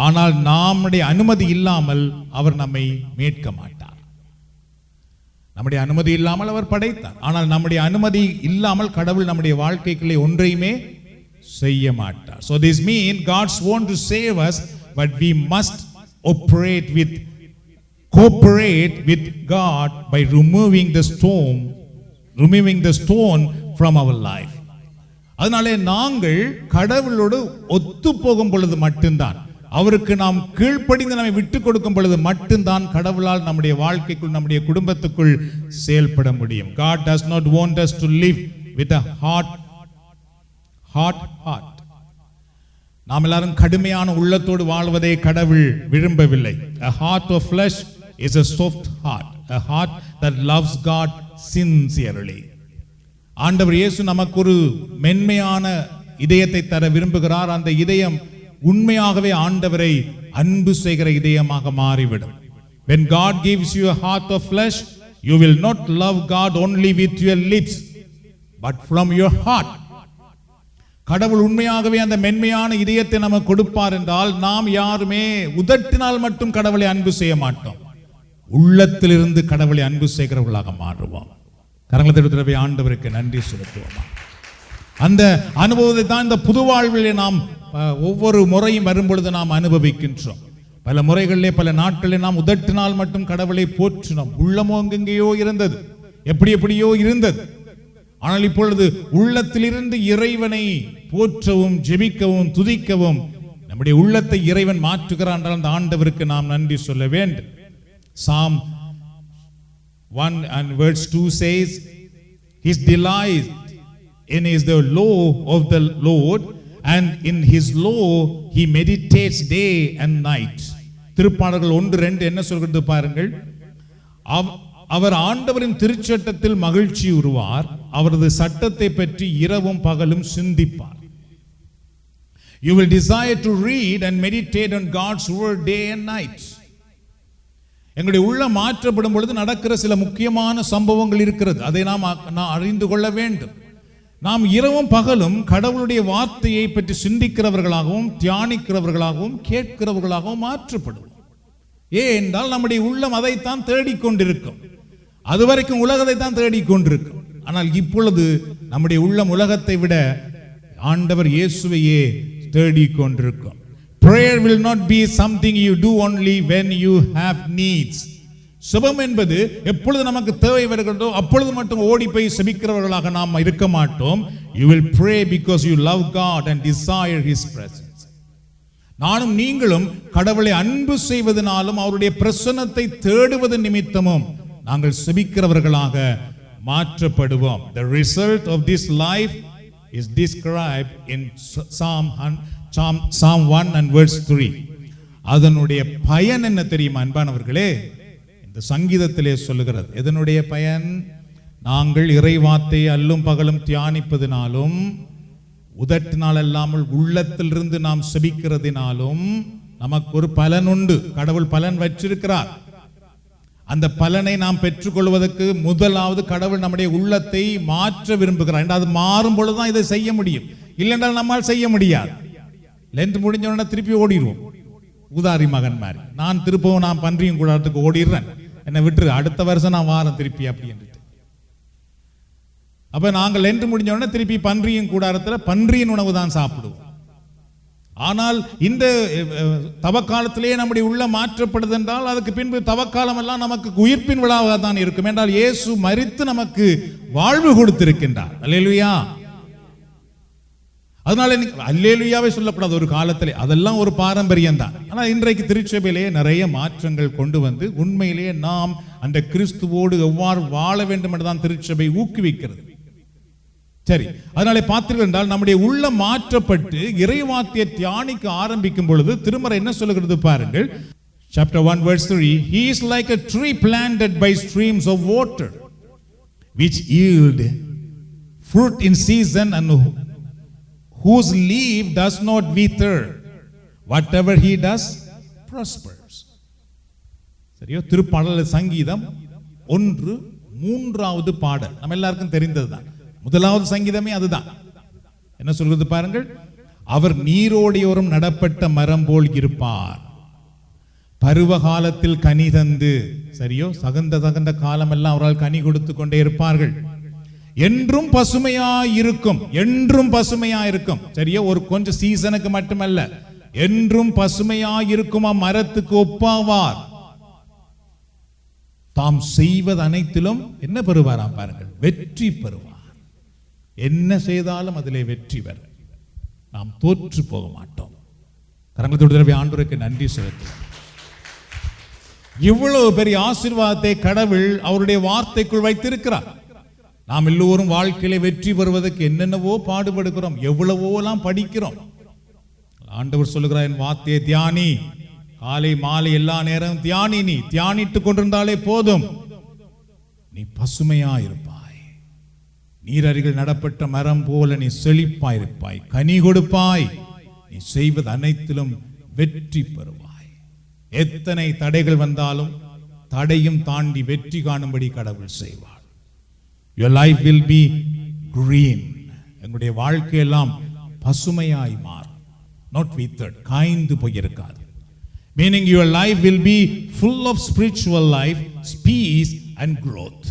ஆனால் நம்முடைய அனுமதி இல்லாமல் அவர் நம்மை மீட்க மாட்டார். நம்முடைய அனுமதி இல்லாமல் அவர் படைத்தார், ஆனால் நம்முடைய அனுமதி இல்லாமல் கடவுள் நம்முடைய வாழ்க்கைக்குள்ளே ஒன்றையுமே செய்ய மாட்டார். So this means God's want to save us, but we must cooperate with God by removing the stone from our life. அதனாலே நாங்கள் கடவுளோடு ஒத்து போகும் பொழுது மட்டும்தான், அவருக்கு நாம் கீழ்ப்படிந்து நம்மை விட்டு கொடுக்கும் பொழுது மட்டும்தான் கடவுளால் நம்முடைய வாழ்க்கைக்குள் நம்முடைய குடும்பத்துக்குள் செயல்பட முடியும். God does not want us to live with a hard heart. நாம் எல்லாரும் கடுமையான உள்ளத்தோடு வாழ்வதை கடவுள் விரும்பவில்லை. A heart of flesh is a soft heart, a heart that loves God sincerely. ஆண்டவர் இயேசு நமக்கு ஒரு மென்மையான இதயத்தை தர விரும்புகிறார். அந்த இதயம் உண்மையாகவே ஆண்டவரை அன்பு செய்கிற இதயமாக மாறிவிடும். When God gives you a heart of flesh, you will not love God only with your lips, but from your heart. கடவுள் உண்மையாகவே அந்த மென்மையான இதயத்தை நமக்கு கொடுப்பார் என்றால் நாம் யாருமே உதட்டினால் மட்டும் கடவுளை அன்பு செய்ய மாட்டோம், உள்ளத்திலிருந்து கடவுளை அன்பு செய்கிறவர்களாக மாறுவோம். கரங்களை தட்டி ஆண்டவருக்கு நன்றி செலுத்துவோமா. அந்த அனுபவத்தை தான் இந்த புது வாழ்விலே நாம் ஒவ்வொரு முறையும் வரும்பொழுது நாம் அனுபவிக்கின்றோம். பல முறைகளிலே பல நாட்களிலே நாம் உதட்டினால் மட்டும் கடவுளை போற்றினோம், உள்ளமோ எங்கெங்கேயோ இருந்தது, எப்படியோ இருந்தது. ஆனால் இப்பொழுது உள்ளத்திலிருந்து இறைவனை போற்றவும் ஜெபிக்கவும் துதிக்கவும் நம்முடைய உள்ளத்தை இறைவன் மாற்றுகிறான் என்றால் அந்த ஆண்டவருக்கு நாம் நன்றி சொல்ல வேண்டும். Psalm 1 and verse 2 says, His delight is the law of the Lord, and in His law He meditates day and night. திருப்பாடல்கள் 1:2 என்ன சொல்கிறது பாருங்கள். அவர் ஆண்டவரின் திருச்சட்டத்தில் மகிழ்ச்சி உறுவார், அவரது சட்டத்தை பற்றி இரவும் பகலும் சிந்திப்பார். You will desire to read and meditate on God's word day and night. எங்களுடைய உள்ள மாற்றப்படும் பொழுது நடக்கிற சில முக்கியமான சம்பவங்கள் இருக்கிறது, அதை நாம் அறிந்து கொள்ள வேண்டும். நாம் இரவும் பகலும் கடவுளுடைய வார்த்தையை பற்றி சிந்திக்கிறவர்களாகவும் தியானிக்கிறவர்களாகவும் கேட்கிறவர்களாகவும் மாற்றப்படுவோம். ஏனென்றால் நம்முடைய உள்ளம் அதைத்தான் தேடிக்கொண்டிருக்கும். அதுவரைக்கும் உலகத்தை தான் தேடிக்கொண்டிருக்கும். ஆனால் இப்பொழுது நம்முடைய உள்ளம் உலகத்தை விட ஆண்டவர் இயேசுவையே தேடிக்கொண்டிருக்கும். Prayer will not be something you do only when you have needs. சுபம் என்பது எப்பொழுது நமக்கு தேவை வருகிறதோ அப்பொழுது மட்டும் ஓடி போய் செபிக்கிறவர்களாக நாம் இருக்க மாட்டோம். You will pray because you love God and desire His presence. நானும் நீங்களும் கடவுளை அன்பு செய்வதனாலும் அவருடைய பிரசன்னத்தை தேடுவது நிமித்தமும் நாங்கள் செபிக்கிறவர்களாக மாற்றப்படுவோம். The result of this life is described in Psalm 1 and verse 3. அதனுடைய பயன் என்ன தெரியுமா அன்பானவர்களே? இந்த சங்கீதத்திலே சொல்லுகிறது. எதனுடைய பயன்? நாங்கள் இறைவார்த்தை அல்லும் பகலும் தியானிப்பதினாலும், உதட்டினால் அல்லாமல் உள்ளத்திலிருந்து நாம் செபிக்கிறதினாலும் நமக்கு ஒரு பலன் உண்டு. கடவுள் பலன் வச்சிருக்கிறார். அந்த பலனை நாம் பெற்றுக்கொள்வதற்கு முதலாவது கடவுள் நம்முடைய உள்ளத்தை மாற்ற விரும்புகிறார். அது மாறும் பொழுதுதான் இதை செய்ய முடியும். இல்லைன்றால் நம்மால் செய்ய முடியாது. லென்த் முடிஞ்ச உடனே திருப்பி ஓடிடுவோம். ஊதாரி மகன் மாதிரி நான் திருப்பவும் நான் பன்றியும் கூடாரத்துக்கு ஓடிடுறேன், என்னை விட்டுரு, அடுத்த வருஷம் நான் வாரம் திருப்பி அப்படின்னு. அப்ப நாங்கள் லென்த் முடிஞ்ச உடனே திருப்பி பன்றியும் கூடாரத்தில் பன்றியின் உணவு தான் சாப்பிடுவோம். ஆனால் இந்த தவக்காலத்திலேயே நம்முடைய உள்ள மாற்றப்படுது என்றால் அதுக்கு பின்பு தவக்காலம் எல்லாம் நமக்கு உயிர்ப்பின் விழாவாக தான் இருக்கும். என்றால் இயேசு மரித்து நமக்கு வாழ்வு கொடுத்திருக்கின்றார். அல்லேலூயா. அதனால அல்லேலூயாவை சொல்லக்கூடாது ஒரு காலத்திலே, அதெல்லாம் ஒரு பாரம்பரியம் தான். ஆனால் இன்றைக்கு திருச்சபையிலேயே நிறைய மாற்றங்கள் கொண்டு வந்து உண்மையிலேயே நாம் அந்த கிறிஸ்துவோடு எவ்வாறு வாழ வேண்டும் என்று தான் திருச்சபை ஊக்குவிக்கிறது. சரி, அதனாலே பார்த்தீர்கள் என்றால் நம்முடைய உள்ள மாற்றப்பட்டு இறைவார்த்தையை தியானிக்க ஆரம்பிக்கும் பொழுது திருமறை என்ன சொல்லுகிறது பாருங்கள். Chapter 1 verse 3, he is like a tree planted by streams of water which yield fruit in season and whose leaf does not wither, whatever he does prospers. சரியோ? திருப்பாடல் சங்கீதம் 1 3வது பாடல் நம்ம எல்லாருக்கும் தெரிந்ததுதான். முதலாவது சங்கீதமே அதுதான். என்ன சொல்றது பாருங்கள். அவர் நீரோடையோரம் நடப்பட்ட மரம் போல் இருப்பார், பருவ காலத்தில் கனி தந்து. சரியோ? தகுந்த காலம் எல்லாம் அவரால் கனி கொடுத்து கொண்டே இருப்பார்கள். என்றும் பசுமையாய் இருக்கும், என்றும் பசுமையாய் இருக்கும். சரியா? ஒரு கொஞ்சம் சீசனுக்கு மட்டுமல்ல, என்றும் பசுமையாய் இருக்கும் மரத்துக்கு ஒப்பாவார். தாம் செய்வது அனைத்திலும் என்ன பெறுவாராம் பாருங்கள், வெற்றி பெறுவார். என்ன செய்தாலும் அதிலே வெற்றி பெற நாம் தோற்று போக மாட்டோம். கரங்களோடு ஆண்டவருக்கு நன்றி செலுத்துவோம். இவ்வளவு பெரிய ஆசீர்வாதத்தை கடவுள் அவருடைய வார்த்தைக்குள் வைத்திருக்கிறார். நாம் எல்லோரும் வாழ்க்கையிலே வெற்றி பெறுவதற்கு என்னென்னவோ பாடுபடுகிறோம், எவ்வளவோலாம் படிக்கிறோம். ஆண்டவர் சொல்லுகிறார், என் வார்த்தையை தியானி, காலை மாலை எல்லா நேரம் தியானி. நீ தியானித்துக் கொண்டிருந்தாலே போதும், நீ பசுமையாயிருப்பாய். நீரருகில் நடப்பட்ட மரம் போல நீ செழிப்பாயிருப்பாய், கனி கொடுப்பாய், நீ செய்வது அனைத்திலும் வெற்றி பெறுவாய். எத்தனை தடைகள் வந்தாலும் தடையும் தாண்டி வெற்றி காணும்படி கடவுள் செய்வார். Your life will be green. எங்களுடைய வாழ்க்கையெல்லாம் பசுமையாய் மாறும். Not withered, காய்ந்து போயிருக்காது. Meaning your life will be full of spiritual life, peace and growth.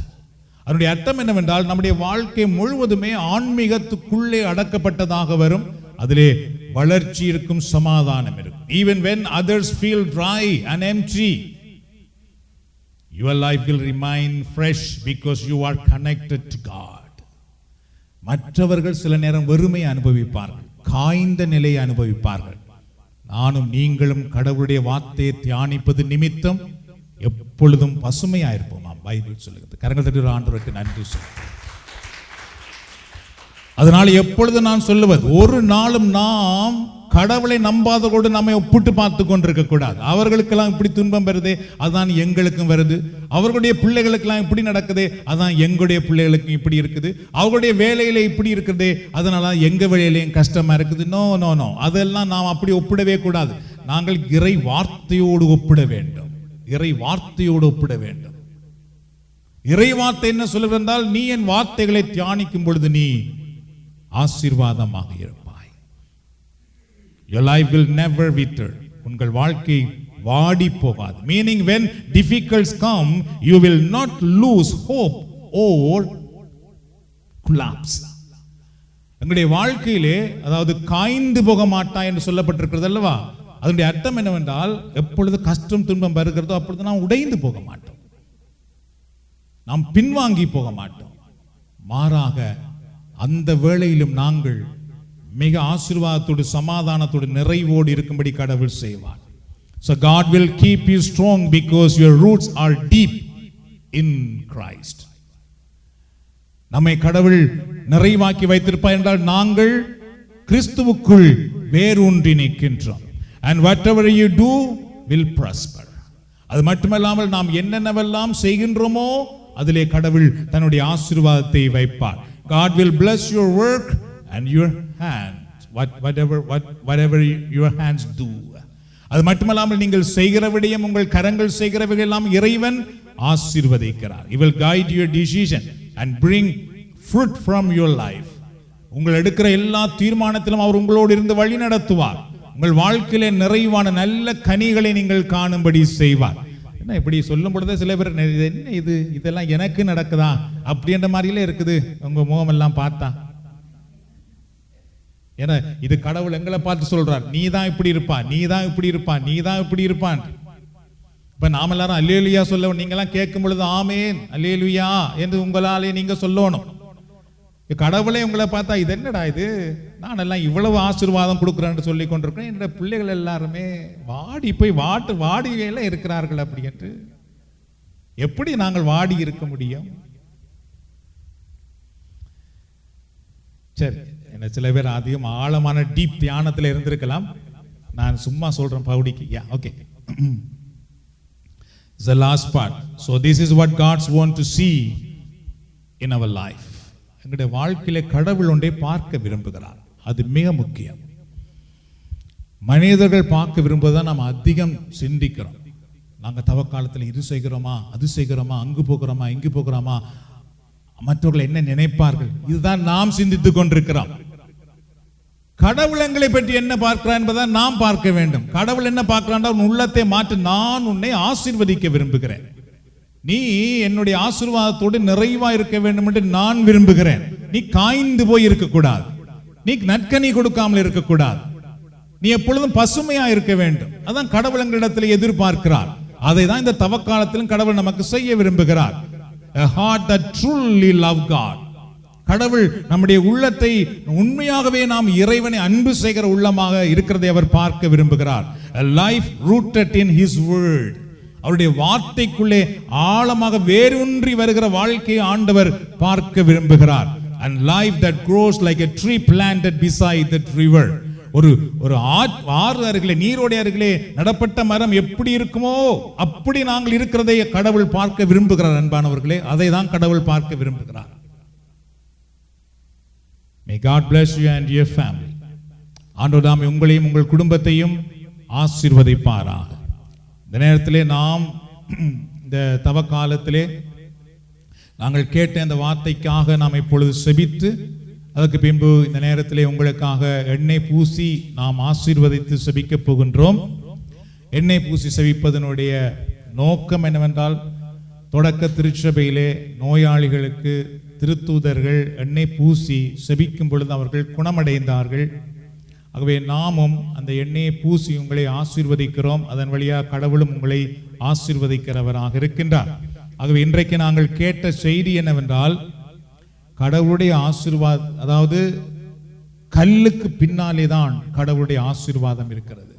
அதனுடைய அர்த்தம் என்னவென்றால் நம்முடைய வாழ்க்கை முழுவதுமே ஆன்மீகத்துக்குள்ளே அடக்கப்பட்டதாக வரும். அதிலே வளர்ச்சி இருக்கும், சமாதானம் இருக்கும். Even when others feel dry and empty, your life will remain fresh because you are connected to God. மற்றவர்கள் சில நேரம் வெறுமை அனுபவிப்பார்கள், காய்ந்த நிலையை அனுபவிப்பார்கள். நானும் நீங்களும் கடவுளுடைய வார்த்தையை தியானிப்பது நிமித்தம் எப்பொழுதும் பசுமையாயிருப்போம். பைபிள் சொல்லுகிறது. கரங்கள் தட்டி ஆண்டவருக்கு நன்றி சொல்லுங்கள். அதனால் எப்பொழுது நான் சொல்லுவது, ஒரு நாளும் நாம் கடவுளை நம்பாதவரோடு நம்மை ஒப்பிட்டு பார்த்து கொண்டிருக்க கூடாது. அவர்களுக்கெல்லாம் இப்படி துன்பம் வருது, அதான் எங்களுக்கும் வருது. அவர்களுடைய பிள்ளைகளுக்கெல்லாம் இப்படி நடக்குது, அதான் எங்களுடைய பிள்ளைகளுக்கும் இப்படி இருக்குது. அவர்களுடைய வேலையில இப்படி இருக்குது, அதனால எங்க வேலையிலையும் கஷ்டமா இருக்குது. நோ நோ நோ, அதெல்லாம் நாம் அப்படி ஒப்பிடவே கூடாது. நாங்கள் இறை வார்த்தையோடு ஒப்பிட வேண்டும். இறை வார்த்தையோடு ஒப்பிட வேண்டும். இறை வார்த்தை என்ன சொல்லுவென்றால், நீ என் வார்த்தைகளை தியானிக்கும் பொழுது நீ ஆசீர்வாதமாக இருப்பாய். Your life will never wither. உங்கள் வாழ்க்கை வாடி போகாது. Meaning when difficulties come you will not lose hope or collapse. எங்களுடைய வாழ்க்கையிலே அதாவது காய்ந்து போக மாட்டாய் என்று சொல்லப்பட்டிருக்கிறது அல்லவா? அதனுடைய அர்த்தம் என்னவென்றால் எப்பொழுது கஷ்டம் துன்பம் வருகிறதோ அப்பொழுது நாம் உடைந்து போக மாட்டோம், நாம் பின்வாங்கி போக மாட்டோம். மாறாக அந்த வேளையிலும் நாங்கள் மிக ஆசீர்வாதத்தோடு சமாதானத்தோடு நிறைவோடு இருக்கும்படி கடவுள் செய்வார். So God will keep you strong because your roots are deep in Christ. நம்மை கடவுள் நிறைவாக்கி வைத்திருப்பார் என்றால் நாங்கள் கிறிஸ்துவுக்குள் வேரூன்றி நிற்கின்றோம். And whatever you do will prosper. அது மட்டுமல்லாமல் நாம் என்னென்னவெல்லாம் செய்கின்றோமோ அதிலே கடவுள் தன்னுடைய ஆசீர்வாதத்தை வைப்பார். God will bless your work and your hands, whatever your hands do. அது மட்டுமல்லாமல் நீங்கள் செய்கிற விடயம், உங்கள் கரங்கள் செய்கிறவைகள் எல்லாம் இறைவன் ஆசீர்வதிக்கிறார். He will guide your decision and bring fruit from your life. உங்கள் எடுக்கிற எல்லா தீர்மானத்திலும் அவர் உங்களோடு இருந்து வழி நடத்துவார். உங்கள் வாழ்க்கையிலே நிறைவான நல்ல கனிகளை நீங்கள் காணும்படி செய்வார். என்ன இப்படி சொல்லும் பொழுது சில பேர் என்ன இதெல்லாம் எனக்கு நடக்குதா அப்படின்ற மாதிரிலே இருக்குது உங்க முகம் எல்லாம் பார்த்தா. ஏன்னா இது கடவுள் எங்களை பார்த்து சொல்றார், நீ தான் இப்படி இருப்பா, நீ தான் இப்படி இருப்பா, நீ தான் இப்படி இருப்பான். இப்ப நாம எல்லாரும் அல்லேலூயா சொல்ல, நீங்க எல்லாம் கேட்கும் பொழுது ஆமேன் அல்லேலூயா என்று உங்களாலே நீங்க சொல்லணும். கடவுளே உங்களை பார்த்தா இது என்னடா இது, நான் எல்லாம் இவ்வளவு ஆசீர்வாதம் கொடுக்குறேன்னு சொல்லி கொண்டிருக்கிறேன், என்னுடைய பிள்ளைகள் எல்லாருமே வாடியெல்லாம் இருக்கிறார்கள் அப்படி என்று எப்படி நாங்கள் வாடி இருக்க முடியும்? சரி, என்ன சில பேர் அதிகம் ஆழமான டீப் தியானத்தில் இருந்திருக்கலாம், நான் சும்மா சொல்றேன் பவுடிக்கு. Okay, the last part. So this is what God's want to see in our life. எங்களுடைய வாழ்க்கையில கடவுள் ஒன்றை பார்க்க விரும்புகிறார், அது மிக முக்கியம். மனிதர்கள் பார்க்க விரும்புவதை நாம் அதிகம் சிந்திக்கிறோம். நாங்கள் தவக்காலத்தில் இது செய்கிறோமா, அது செய்கிறோமா, அங்கு போகிறோமா, இங்கு போகிறோமா, மற்றவர்கள் என்ன நினைப்பார்கள், இதுதான் நாம் சிந்தித்துக் கொண்டிருக்கிறோம். கடவுள் எங்களை பற்றி என்ன பார்க்கிறார் என்பதை நாம் பார்க்க வேண்டும். கடவுள் என்ன பார்க்கிறான், உன் உள்ளத்தை மாற்று, நான் உன்னை ஆசீர்வதிக்க விரும்புகிறேன், நீ என்னுடைய ஆசீர்வாதத்தோடு நிறைவா இருக்க வேண்டும் என்று நான் விரும்புகிறேன். நீ காய்ந்து போய் இருக்கக்கூடாது, நீ நற்கனி கொடுக்காமல் இருக்கக்கூடாது, நீ எப்பொழுதும் பசுமையா இருக்க வேண்டும். அதான் கடவுள் எங்களிடத்தில் எதிர்பார்க்கிறார். அதை தான் இந்த தவக்காலத்திலும் கடவுள் நமக்கு செய்ய விரும்புகிறார். A heart that truly love God. கடவுள் நம்முடைய உள்ளத்தை உண்மையாகவே நாம் இறைவனை அன்பு செய்கிற உள்ளமாக இருக்கிறதை அவர் பார்க்க விரும்புகிறார். A life rooted in his word. அவருடைய வார்த்தைக்குள்ளே ஆழமாக வேரூன்றி வருகிற வாழ்க்கையை ஆண்டவர் பார்க்க விரும்புகிறார். And life that grows like a tree planted beside that river. ஒரு ஆறு அருகிலே, நீரோடை அருகிலே நடப்பட்ட மரம் எப்படி இருக்குமோ அப்படி நாங்கள் இருக்கிறதை கடவுள் பார்க்க விரும்புகிறார். அன்பானவர்களே, அதை தான் கடவுள் பார்க்க விரும்புகிறார். May God bless you and your family. ஆண்டவர் தாமே உங்களையும் உங்கள் குடும்பத்தையும் ஆசீர்வதிப்பாராக. இந்த நேரத்திலே நாம் இந்த தவக்காலத்திலே நாங்கள் கேட்ட அந்த வார்த்தைக்காக நாம் இப்பொழுது செபித்து, அதற்கு பின்பு இந்த நேரத்திலே உங்களுக்காக எண்ணெய் பூசி நாம் ஆசீர்வதித்து செபிக்க போகின்றோம். எண்ணெய் பூசி செபிப்பதனுடைய நோக்கம் என்னவென்றால், தொடக்க திருச்சபையிலே நோயாளிகளுக்கு திருத்தூதர்கள் எண்ணெய் பூசி செபிக்கும் பொழுது அவர்கள் குணமடைந்தார்கள். ஆகவே நாமும் அந்த எண்ணெயை பூசி உங்களை ஆசீர்வதிக்கிறோம். அதன் வழியாக கடவுளும் உங்களை ஆசீர்வதிக்கிறவராக இருக்கின்றார். ஆகவே இன்றைக்கு நாங்கள் கேட்ட செய்தி என்னவென்றால், கடவுளுடைய ஆசீர்வாதம், அதாவது கல்லுக்கு பின்னாலே தான் கடவுளுடைய ஆசீர்வாதம் இருக்கிறது.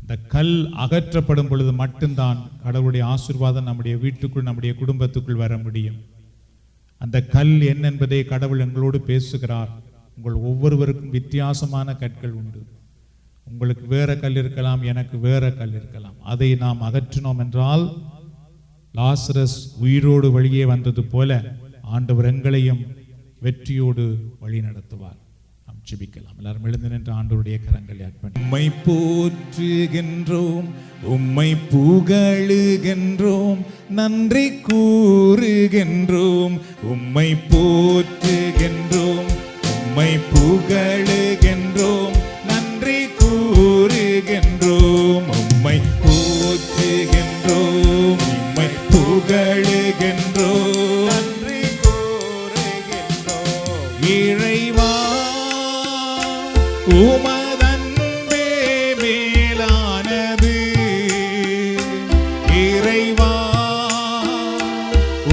இந்த கல் அகற்றப்படும் பொழுது மட்டும்தான் கடவுளுடைய ஆசீர்வாதம் நம்முடைய வீட்டுக்குள், நம்முடைய குடும்பத்துக்குள் வர முடியும். அந்த கல் என்ன என்பதை கடவுள் எங்களோடு பேசுகிறார். உங்கள் ஒவ்வொருவருக்கும் வித்தியாசமான கற்கள் உண்டு. உங்களுக்கு வேற கல் இருக்கலாம், எனக்கு வேற கல் இருக்கலாம். அதை நாம் அகற்றினோம் என்றால் லாசரஸ் உயிரோடு வழியே வந்தது போல ஆண்டவர் எங்களையும் வெற்றியோடு வழி நடத்துவார். நாம் ஜெபிக்கலாம். எல்லாரும் எழுந்து நின்று ஆண்டவருடைய கரங்களை அர்ப்பணிப்போம். உம்மை போற்றுகின்றோம், உம்மை புகழுகின்றோம், நன்றி கூறுகின்றோம். உம்மை போற்றுகின்றோம், உம்மை புகழுகின்றோம், நன்றி கூறுகின்றோம். உம்மை உமதன்பே மேலானது இறைவா,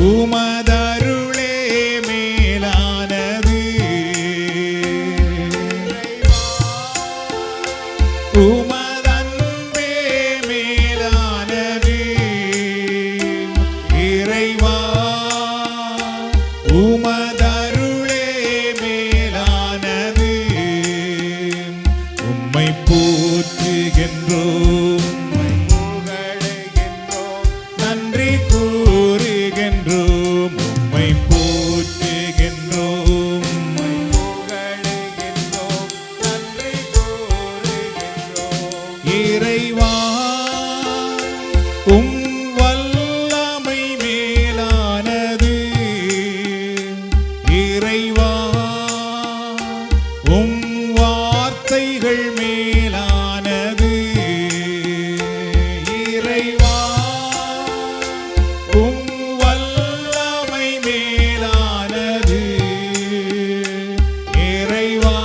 உமதருளே மேலானது உமதன்பே மேலானது இறைவா, உமதருளே மேலானது. உம்மை போற்றுகின்றோம், உம்மை புகழுகின்றோம், நன்றி கூறுகின்றோம். உம்மை போற்றுகின்றோம், உம்மை புகழுகின்றோம், நன்றி கூறுகின்றோம். இறைவா, உம் வல்லமை மேலானது இறைவா, உம் வார்த்தைகள் மேலானது இறைவா, உம் வல்லமை மேலானது இறைவா,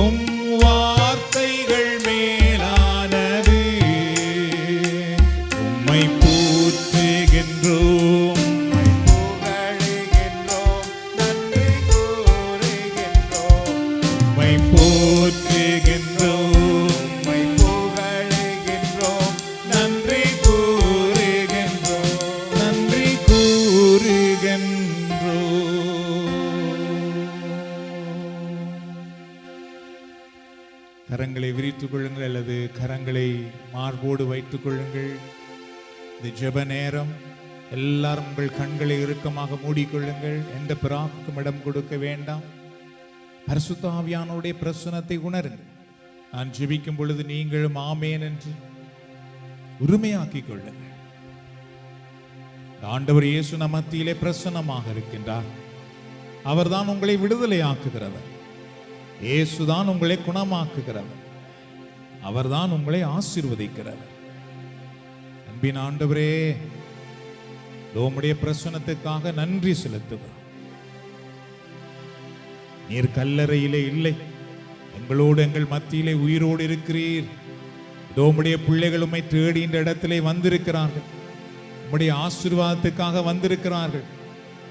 உம் வார்த்தைகள் மேலானது. உம்மை போற்றுகின்றோம், உம்மை புகழுகின்றோம், நன்றி கூறுகின்றோம். உம்மை போற்றுகின்றோம், உம்மை புகழுகின்றோம், நன்றி கூறுகின்றோம், நன்றி கூறுகின்றோம். கரங்களை விரித்துக் கொள்ளுங்கள் அல்லது கரங்களை மார்போடு வைத்துக் கொள்ளுங்கள். இது ஜெப நேரம். எல்லாரும் உங்கள் கண்களை இறுக்கமாக மூடிக்கொள்ளுங்கள். எந்த பிராப்புக்கும் இடம் கொடுக்க வேண்டாம். பரிசுத்த ஆவியானவருடைய பிரசன்னத்தை உணருங்கள். நான் ஜெபிக்கும் பொழுது நீங்களும் ஆமேன் என்று உரிமையாக்கிக் கொள்ளுங்கள். ஆண்டவர் இயேசு நம் மத்தியிலே பிரசன்னமாக இருக்கின்றார். அவர்தான் உங்களை விடுதலை ஆக்குகிறவர். இயேசுதான் உங்களை குணமாக்குகிறவர். அவர்தான் உங்களை ஆசீர்வதிக்கிறவர். அன்பின் ஆண்டவரே, உம்முடைய பிரசன்னத்துக்காக நன்றி செலுத்துகிறோம். நீர் கல்லறையிலே இல்லை, எங்களோடு எங்கள் மத்தியிலே உயிரோடு இருக்கிறீர். உம்முடைய பிள்ளைகள் உம்மை தேடி இந்த இடத்திலே வந்திருக்கிறார்கள். உம்முடைய ஆசீர்வாதத்துக்காக வந்திருக்கிறார்கள்.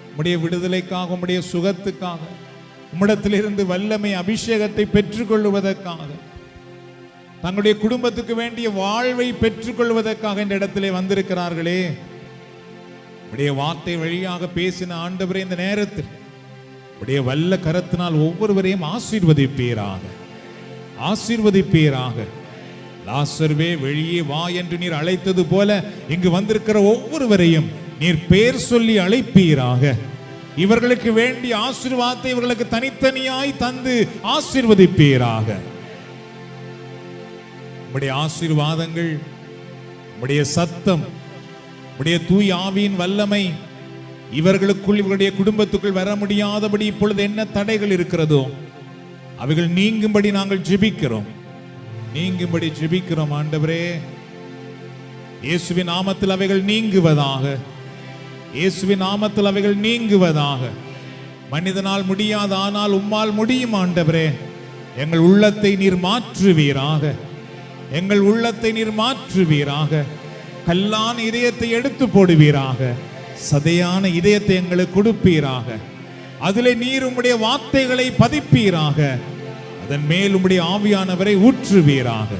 உம்முடைய விடுதலைக்காக, உம்முடைய சுகத்துக்காக, உம்மிடத்திலிருந்து வல்லமை அபிஷேகத்தை பெற்றுக்கொள்வதற்காக, தங்களுடைய குடும்பத்துக்கு வேண்டிய வாழ்வை பெற்றுக்கொள்வதற்காக இந்த இடத்திலே வந்திருக்கிறார்களே. உடைய வார்த்தை வழியாக பேசின ஆண்டவரே, இந்த நேரத்தில் உடைய வல்ல கரத்தினால் ஒவ்வொருவரையும் ஆசீர்வதிப்பீராக, ஆசீர்வதிப்பீராக. லாசர்வே வெளியே வா என்று நீர் அழைத்தது போல இங்கு வந்திருக்கிற ஒவ்வொருவரையும் நீர் பேர் சொல்லி அழைப்பீராக. இவர்களுக்கு வேண்டிய ஆசீர்வாதத்தை இவர்களுக்கு தனித்தனியாய் தந்து ஆசீர்வதிப்பீராக. உம்முடைய ஆசீர்வாதங்கள், உம்முடைய சத்தம், உம்முடைய தூய ஆவியின் வல்லமை இவர்களுக்குள், இவருடைய குடும்பத்துக்குள் வர முடியாதபடி இப்பொழுது என்ன தடைகள் இருக்கிறதோ அவைகள் நீங்கும்படி நாங்கள் ஜெபிக்கிறோம், நீங்கும்படி ஜெபிக்கிறோம். ஆண்டவரே, இயேசுவின் நாமத்தில் அவைகள் நீங்குவதாக, இயேசுவின் நாமத்தில் அவைகள் நீங்குவதாக. மனிதனால் முடியாத, ஆனால் உம்மால் முடியும். ஆண்டவரே, எங்கள் உள்ளத்தை நீர் மாற்றுவீராக, எங்கள் உள்ளத்தை நீர் மாற்றுவீராக. கல்லான இதயத்தை எடுத்து போடுவீராக, சதையான இதயத்தை எங்களுக்கு கொடுப்பீராக. அதிலே நீர் உம்முடைய வார்த்தைகளை பதிப்பீராக. அதன் மேல் உம்முடைய ஆவியானவரை ஊற்றுவீராக.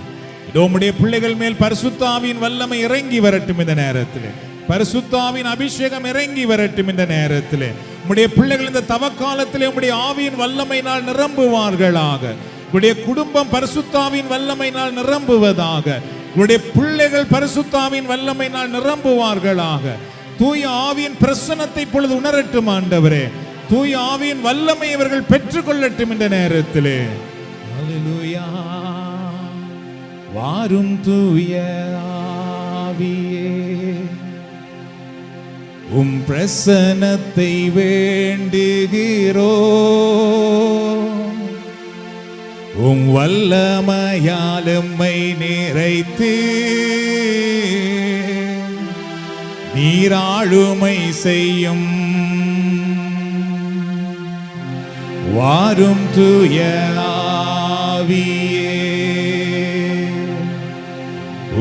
இதோ உம்முடைய பிள்ளைகள் மேல் பரிசுத்த ஆவியின் வல்லமை இறங்கி வரட்டும். இந்த நேரத்தில் பரிசுத்த ஆவியின் அபிஷேகம் இறங்கி வரட்டும். இந்த நேரத்தில் உம்முடைய பிள்ளைகள் இந்த தவக்காலத்திலே உம்முடைய ஆவியின் வல்லமையினால் நிரம்புவார்களாக. உடைய குடும்பம் பரிசுத்த ஆவியின் வல்லமையினால் நிரம்புவதாக. உடைய பிள்ளைகள் பரிசுத்த ஆவியின் வல்லமையினால் நிரம்புவார்களாக. தூய ஆவியின் பிரசன்னத்தை இப்பொழுது உணரட்டும் ஆண்டவரே. தூய ஆவியின் வல்லமை இவர்கள் பெற்றுக்கொள்ளட்டும் இந்த நேரத்திலே. ஹல்லேலூயா. வாரும் தூய ஆவியே, உம் பிரசன்னத்தை வேண்டுகிறோம். உம் வல்லமையால் எம்மை நிறைத்து நீராளுமை செய்யும். வாரும் தூய ஆவியே,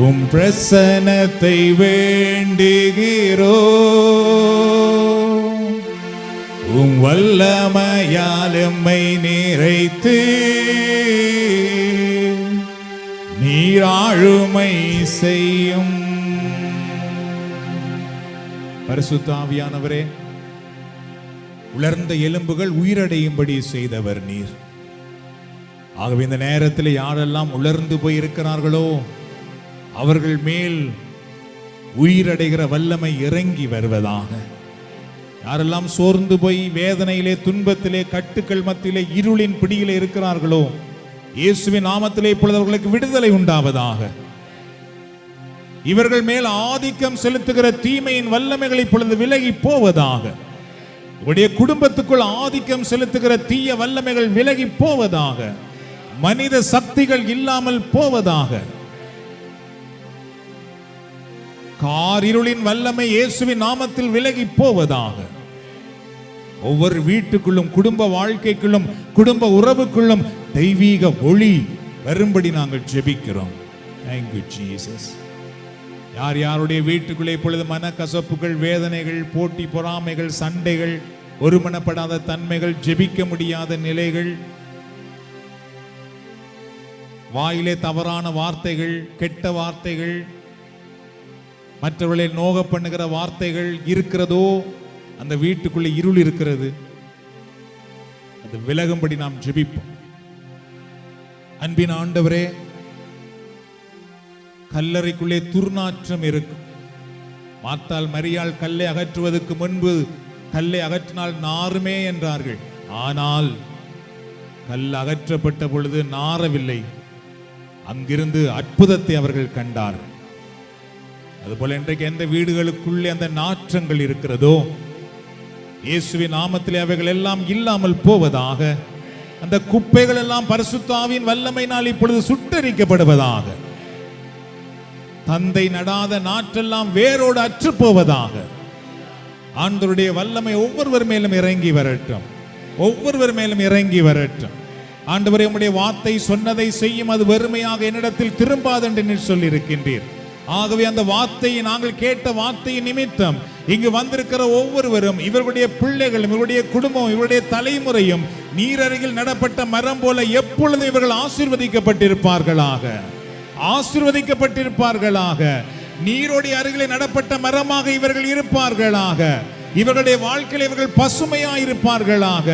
உம் பிரசன்னத்தை வேண்டுகிறோ, உம் வல்லமையால் எம்மை நிறைத்து நீர் ஆளுமை செய்யும். பரிசுத்த ஆவியானவரே, உலர்ந்த எலும்புகள் உயிரடையும்படி செய்தவர் நீர். ஆகவே இந்த நேரத்தில் யாரெல்லாம் உலர்ந்து போய் இருக்கிறார்களோ அவர்கள் மேல் உயிரடைகிற வல்லமை இறங்கி வருவதாக. யாரெல்லாம் சோர்ந்து போய் வேதனையிலே, துன்பத்திலே, கட்டுக்கள் மத்தியிலே, இருளின் பிடியிலே இருக்கிறார்களோ இயேசுவின் நாமத்திலே இப்பொழுது அவர்களுக்கு விடுதலை உண்டாவதாக. இவர்கள் மேல் ஆதிக்கம் செலுத்துகிற தீமையின் வல்லமைகள் இப்பொழுது விலகி போவதாக. உடைய குடும்பத்துக்குள் ஆதிக்கம் செலுத்துகிற தீய வல்லமைகள் விலகி போவதாக. மனித சக்திகள் இல்லாமல் போவதாக. காரிருளின் வல்லமை இயேசுவின் நாமத்தில் விலகி போவதாக. ஒவ்வொரு வீட்டுக்குள்ளும், குடும்ப வாழ்க்கைக்குள்ளும், குடும்ப உறவுக்குள்ளும் தெய்வீக ஒளி வரும்படி நாங்கள் ஜெபிக்கிறோம். Thank you, Jesus. யார் யாருடைய வீட்டுக்குள்ளே இப்பொழுது மனக்கசப்புகள், வேதனைகள், போட்டி பொறாமைகள், சண்டைகள், ஒருமனப்படாத தன்மைகள், ஜெபிக்க முடியாத நிலைகள், வாயிலே தவறான வார்த்தைகள், கெட்ட வார்த்தைகள், மற்றவர்களை நோக பண்ணுகிற வார்த்தைகள் இருக்கிறதோ அந்த வீட்டுக்குள்ளே இருள் இருக்கிறது. அது விலகும்படி நாம் ஜெபிப்போம். அன்பின் ஆண்டவரே, கல்லறைக்குள்ளே துர்நாற்றம் இருக்கும். மார்த்தாள் மரியாள் கல்லை அகற்றுவதற்கு முன்பு கல்லை அகற்றினால் நாருமே என்றார்கள். ஆனால் கல் அகற்றப்பட்ட பொழுது நாரவில்லை. அங்கிருந்து அற்புதத்தை அவர்கள் கண்டார்கள். அதுபோல இன்றைக்கு எந்த வீடுகளுக்குள்ளே அந்த நாற்றங்கள் இருக்கிறதோ இயேசுவின் நாமத்திலே அவைகள் எல்லாம் இல்லாமல் போவதாக. அந்த குப்பைகள் எல்லாம் பரிசுத்த ஆவியின் வல்லமையினால் இப்பொழுது சுட்டரிக்கப்படுவதாக. தந்தை நடாத நாற்றெல்லாம் வேரோடு அற்று போவதாக. ஆண்டவருடைய வல்லமை ஒவ்வொருவர் மேலும் இறங்கி வரட்டும். ஒவ்வொருவர் மேலும் இறங்கி வரட்டும். ஆண்டவரே, உம்முடைய வார்த்தை சொன்னதை செய்யும், அது வெறுமையாக என்னிடத்தில் திரும்பாது என்று நீர் சொல்லி இருக்கின்றீர். ஆகவே அந்த வார்த்தையை, நாங்கள் கேட்ட வார்த்தையின் நிமித்தம் இங்கு வந்திருக்கிற ஒவ்வொருவரும், இவர்களுடைய பிள்ளைகளும், இவருடைய குடும்பம், இவருடைய தலைமுறையும் நீரருகில் நடப்பட்ட மரம் போல எப்பொழுதும் இவர்கள் ஆசீர்வதிக்கப்பட்டிருப்பார்களாக. ஆசீர்வதிக்கப்பட்டிருப்பார்களாக. நீரோடைய அருகிலே நடப்பட்ட மரமாக இவர்கள் இருப்பார்களாக. இவர்களுடைய வாழ்க்கையில் இவர்கள் பசுமையாக இருப்பார்களாக.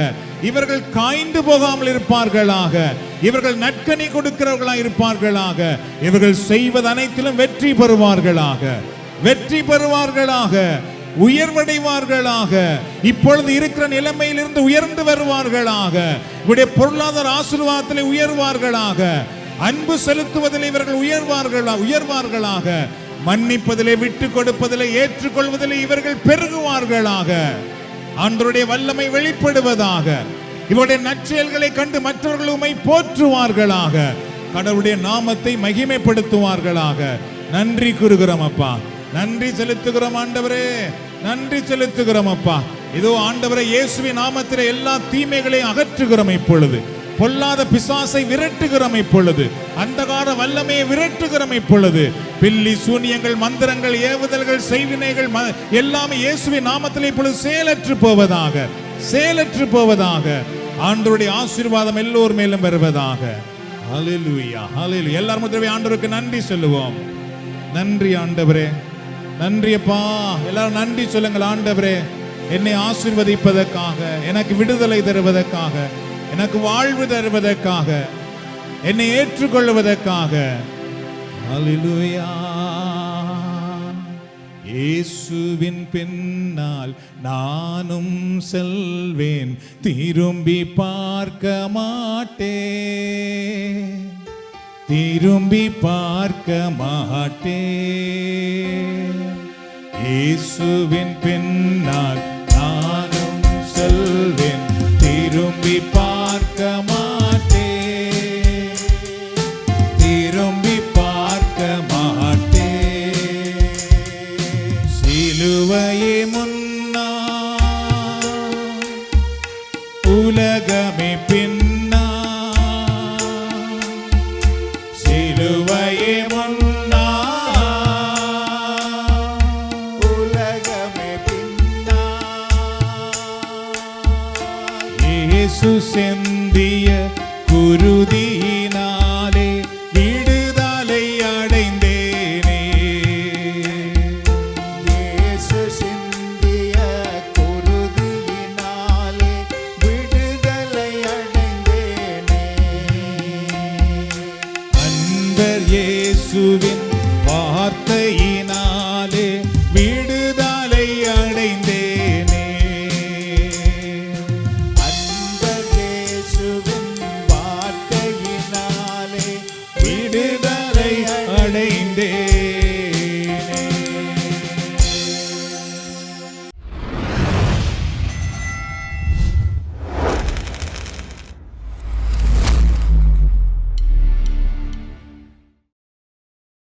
இவர்கள் காய்ந்து போகாமல் இருப்பார்களாக. இவர்கள் நற்கனி கொடுக்கிறவர்களாக இருப்பார்களாக. இவர்கள் செய்வது அனைத்திலும் வெற்றி பெறுவார்களாக. வெற்றி பெறுவார்களாக. உயர்வடைவார்களாக. இப்பொழுது இருக்கிற நிலைமையிலிருந்து உயர்ந்து வருவார்களாக. இவருடைய பொருளாதார ஆசீர்வாதத்திலே உயர்வார்களாக. அன்பு செலுத்துவதில் இவர்கள் உயர்வார்களாக. மன்னிப்பதிலே, விட்டு கொடுப்பதிலே, ஏற்றுக்கொள்வதிலே இவர்கள் பெருகுவார்களாக. ஆண்டவருடைய வல்லமை வெளிப்படுவதாக. இவருடைய நற்செயல்களை கண்டு மற்றவர்கள் உம்மை போற்றுவார்களாக. கடவுளுடைய நாமத்தை மகிமைப்படுத்துவார்களாக. நன்றி கூறுகிறோம் அப்பா. நன்றி செலுத்துகிறோம் ஆண்டவரே. நன்றி செலுத்துகிறோம் அப்பா. இதோ ஆண்டவரே, இயேசுவின் நாமத்திலே எல்லா தீமைகளையும் அகற்றுகிறோம். இப்பொழுது பொல்லாத பிசாசை விரட்டுகிறோம். இப்பொழுது அந்தகார வல்லமையை விரட்டுகிறோம். இப்பொழுது பில்லி சூனியங்கள், மந்திரங்கள், ஏவுதல்கள், செய்வினைகள் எல்லாமே இயேசுவின் நாமத்திலே இப்பொழுது செயலற்று போவதாக. செயலற்று போவதாக. ஆண்டவருடைய ஆசீர்வாதம் எல்லோர் மேலும் வருவதாக. ஹல்லேலூயா, ஹல்லேலூயா. எல்லாரும் முதவே ஆண்டவருக்கு நன்றி சொல்லுவோம். நன்றி ஆண்டவரே, நன்றி அப்பா. எல்லாரும் நன்றி சொல்லுங்கள். ஆண்டவரே, என்னை ஆசீர்வதிப்பதற்காக, எனக்கு விடுதலை தருவதற்காக, எனக்கு வாழ்வு தருவதற்காக, என்னை ஏற்றுக்கொள்வதற்காக. ஹல்லேலூயா. இயேசுவின் பின்னால் நானும் செல்வேன், திரும்பி பார்க்க மாட்டேன், திரும்பி பார்க்க மாட்டேன். இயேசுவின் பின்னால் நானும் செல்வேன், திரும்பி பார்க்க மாட்டேன், திரும்பி பார்க்க மாட்டேன். சிலுவையே முன்னா, உலகமே பின்னா, இயேசு செந்திய குருதியிலே